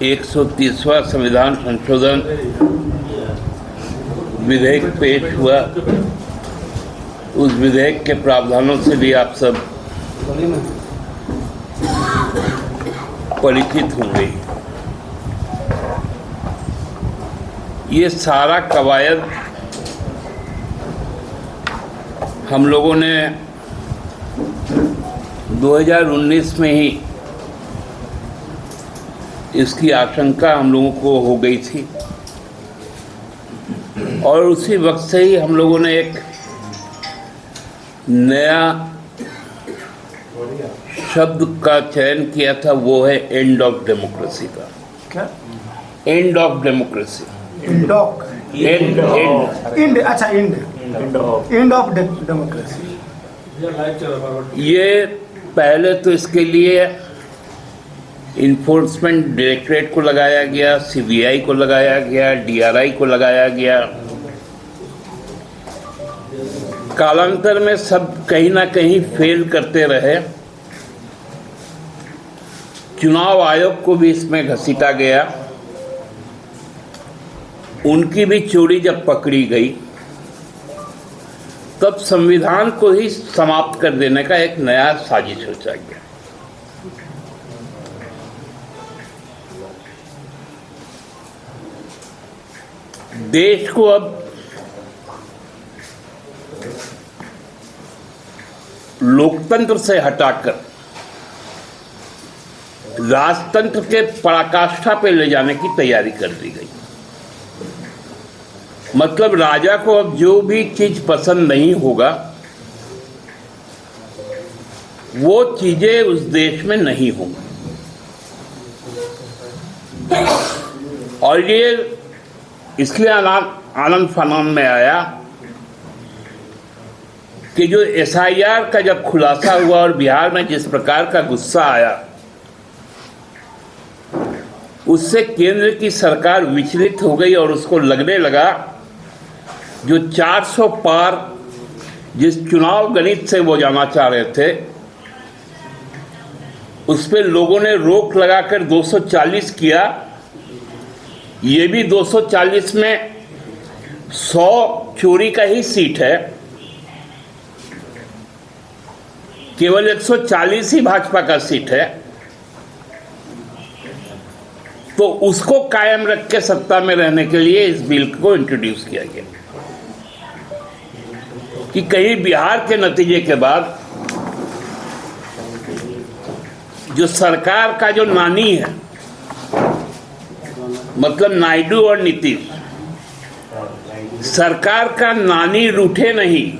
130वां संविधान संशोधन विधेयक पेश हुआ। उस विधेयक के प्रावधानों से भी आप सब परिचित होंगे। ये सारा कवायद हम लोगों ने 2019 में ही इसकी आशंका हम लोगों को हो गई थी और उसी वक्त से ही हम लोगों ने एक नया शब्द का चयन किया था, वो है एंड ऑफ डेमोक्रेसी का। क्या? End of democracy. End of democracy. ये पहले तो इसके लिए इन्फोर्समेंट डायरेक्टरेट को लगाया गया, सीबीआई को लगाया गया, डीआरआई को लगाया गया। कालांतर में सब कहीं ना कहीं फेल करते रहे। चुनाव आयोग को भी इसमें घसीटा गया। उनकी भी चोरी जब पकड़ी गई तब संविधान को ही समाप्त कर देने का एक नया साजिश सोचा गया। देश को अब लोकतंत्र से हटाकर राजतंत्र के पराकाष्ठा पे ले जाने की तैयारी कर दी गई। मतलब राजा को अब जो भी चीज पसंद नहीं होगा वो चीजें उस देश में नहीं होंगी। और ये इसलिए आनंद फानन में आया कि जो एसआईआर का जब खुलासा हुआ और बिहार में जिस प्रकार का गुस्सा आया, उससे केंद्र की सरकार विचलित हो गई और उसको लगने लगा जो 400 पार जिस चुनाव गणित से वो जाना चाह रहे थे, उस पर लोगों ने रोक लगाकर 240 किया। ये भी 240 में 100 चोरी का ही सीट है, केवल 140 ही भाजपा का सीट है। तो उसको कायम रख के सत्ता में रहने के लिए इस बिल को इंट्रोड्यूस किया गया कि कहीं बिहार के नतीजे के बाद जो सरकार का जो नानी है, मतलब नायडू और नीतीश, सरकार का नानी रूठे नहीं।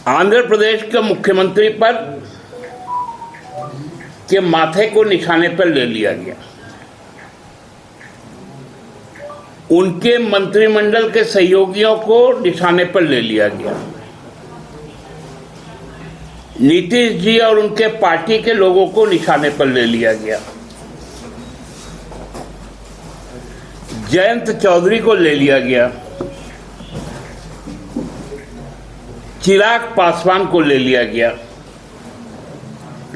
आंध्र प्रदेश के मुख्यमंत्री पर के माथे को निशाने पर ले लिया गया। उनके मंत्रिमंडल के सहयोगियों को निशाने पर ले लिया गया। नीतीश जी और उनके पार्टी के लोगों को निशाने पर ले लिया गया। जयंत चौधरी को ले लिया गया। चिराग पासवान को ले लिया गया।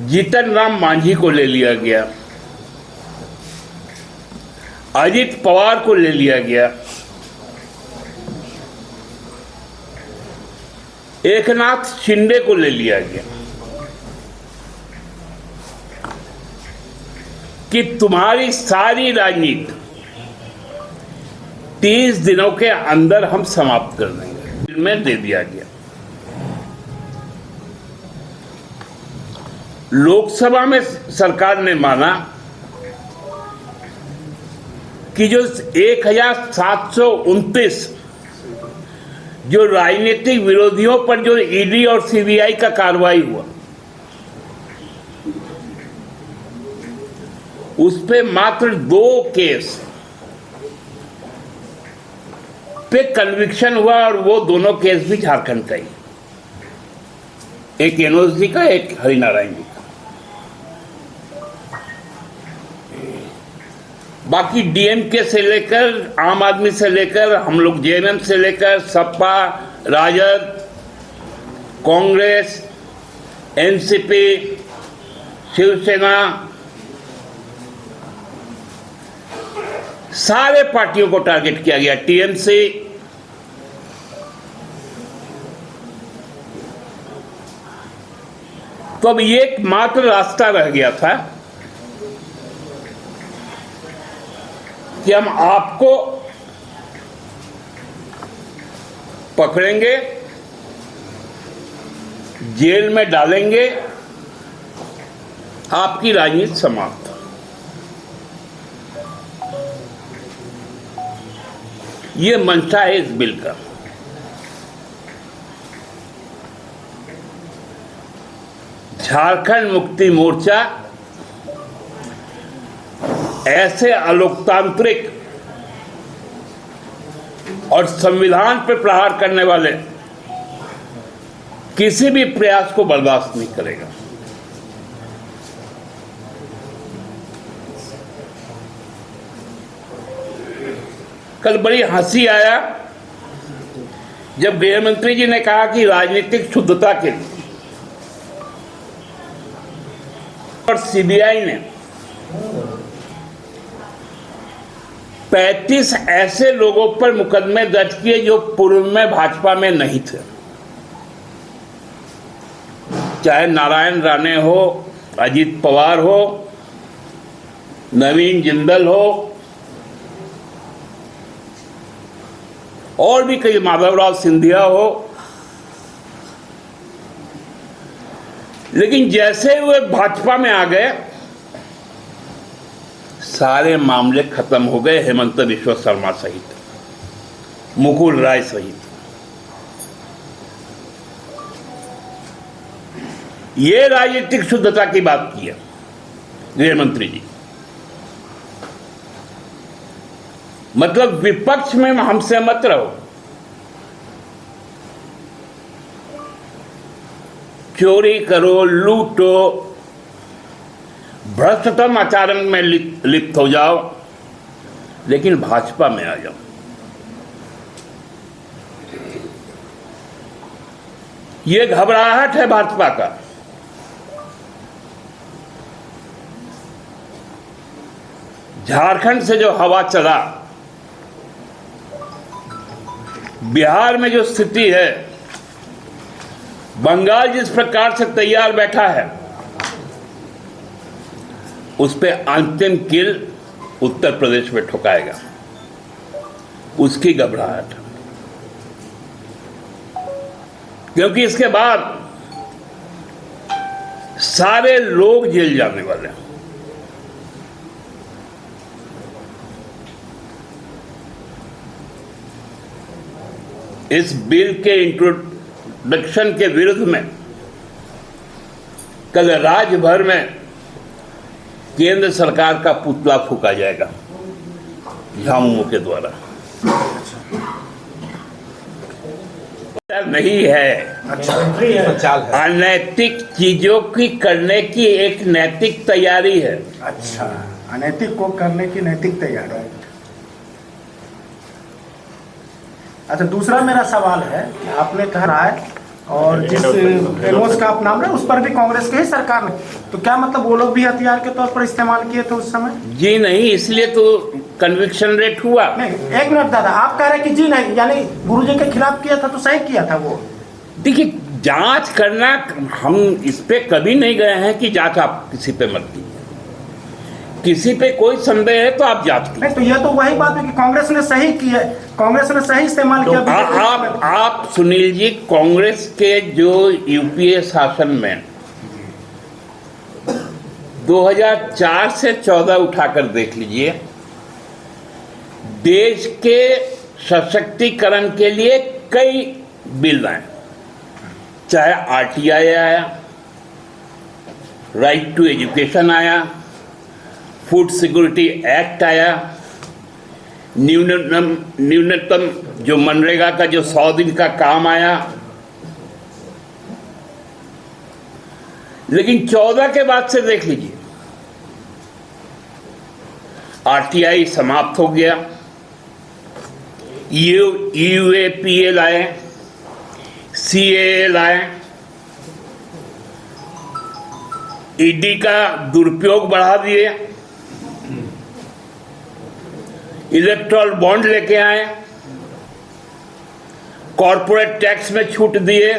जीतन राम मांझी को ले लिया गया। अजित पवार को ले लिया गया। एकनाथ शिंदे को ले लिया गया कि तुम्हारी सारी राजनीति 30 दिनों के अंदर हम समाप्त कर देंगे में दे दिया गया। लोकसभा में सरकार ने माना कि जो 1729 जो राजनीतिक विरोधियों पर जो ईडी और सीबीआई का कार्रवाई हुआ, उस पे मात्र 2 केस पे कन्विक्शन हुआ और वो दोनों केस भी झारखंड का ही, एक एनोस जी का, एक हरिनारायण जी का। बाकी डीएमके से लेकर, आम आदमी से लेकर, हम लोग जेएमएम से लेकर, सपा, राजद, कांग्रेस, एनसीपी, शिवसेना, सारे पार्टियों को टारगेट किया गया, टीएमसी। तो अब ये एकमात्र रास्ता रह गया था कि हम आपको पकड़ेंगे, जेल में डालेंगे, आपकी राजनीति समाप्त। ये मंशा है इस बिल का। झारखंड मुक्ति मोर्चा ऐसे अलोकतांत्रिक और संविधान पर प्रहार करने वाले किसी भी प्रयास को बर्दाश्त नहीं करेगा। कल बड़ी हंसी आया जब गृह मंत्री जी ने कहा कि राजनीतिक शुद्धता के लिए और सीबीआई ने 35 ऐसे लोगों पर मुकदमे दर्ज किए जो पूर्व में भाजपा में नहीं थे, चाहे नारायण राणे हो, अजीत पवार हो, नवीन जिंदल हो और भी कई, माधवराव सिंधिया हो। लेकिन जैसे वे भाजपा में आ गए सारे मामले खत्म हो गए, हेमंत बिश्व शर्मा सहित, मुकुल राय सहित। ये राजनीतिक शुद्धता की बात की है गृह मंत्री जी। मतलब विपक्ष में हमसे मत रहो, चोरी करो, लूटो, भ्रष्टतम आचरण में लिप्त हो जाओ, लेकिन भाजपा में आ जाओ। ये घबराहट है भाजपा का। झारखंड से जो हवा चला, बिहार में जो स्थिति है, बंगाल जिस प्रकार से तैयार बैठा है, उस पे अंतिम किल उत्तर प्रदेश में ठुकाएगा, उसकी घबराहट। क्योंकि इसके बाद सारे लोग जेल जाने वाले हैं। इस बिल के इंट्रोडक्शन के विरुद्ध में कल राज्य भर में केंद्र सरकार का पुतला फूंका जाएगा झामुमो के द्वारा। नहीं है, अनैतिक चीजों की करने की एक नैतिक तैयारी है। अच्छा, अनैतिक को करने की नैतिक तैयारी। अच्छा, दूसरा मेरा सवाल है कि आपने कहा है और जिस एनोस का आप नाम रहे उस पर भी कांग्रेस की ही सरकार ने, तो क्या मतलब वो लोग भी हथियार के तौर पर इस्तेमाल किए थे उस समय? जी नहीं, इसलिए तो कन्विक्शन रेट हुआ। नहीं, एक मिनट दादा, आप कह रहे हैं कि जी नहीं, यानी गुरुजी के खिलाफ किया था तो सही किया था वो? देखिए, जांच करना, हम इस पे कभी नहीं गए हैं कि जांच आप किसी पे मत कीजिए। किसी पे कोई संदेह है तो आप जांच कीजिए। तो यह तो वही बात है कि कांग्रेस ने सही की है, कांग्रेस ने सही इस्तेमाल किया। तो आप सुनील जी, कांग्रेस के जो यूपीए शासन में 2004 से 14 उठाकर देख लीजिए, देश के सशक्तिकरण के लिए कई बिल आए, चाहे आरटीआई आया, राइट टू एजुकेशन आया, फूड सिक्योरिटी एक्ट आया, न्यूनतम जो मनरेगा का जो 100 दिन का काम आया। लेकिन 14 के बाद से देख लीजिए, आरटीआई समाप्त हो गया, यूएपीए लाए, सीएए लाए, ईडी का दुरुपयोग बढ़ा दिए, इलेक्ट्रल बॉन्ड लेके आए, कॉरपोरेट टैक्स में छूट दिए,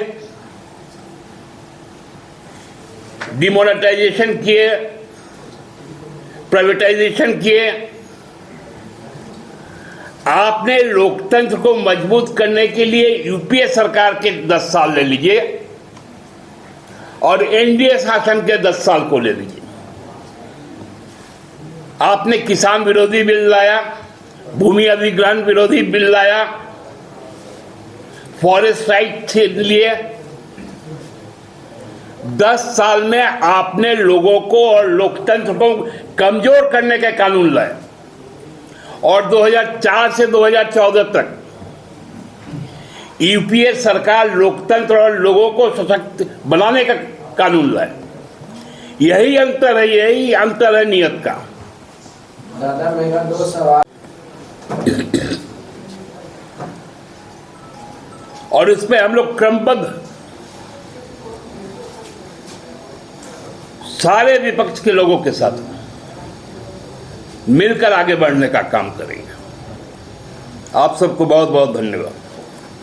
डिमोनेटाइजेशन किए, प्राइवेटाइजेशन किए। आपने लोकतंत्र को मजबूत करने के लिए यूपीए सरकार के 10 साल ले लीजिए और एनडीए शासन के 10 साल को ले लीजिए। आपने किसान विरोधी बिल लाया, भूमि अधिग्रहण विरोधी बिल लाया, फॉरेस्ट राइट लिए। 10 साल में आपने लोगों को और लोकतंत्र को कमजोर करने के कानून लाए और 2004 से 2014 तक यूपीए सरकार लोकतंत्र और लोगों को सशक्त बनाने का कानून लाए। यही अंतर है नियत का। दादा मेरा 2 सवाल। और इस पे हम लोग क्रमबद्ध सारे विपक्ष के लोगों के साथ मिलकर आगे बढ़ने का काम करेंगे। आप सबको बहुत बहुत धन्यवाद।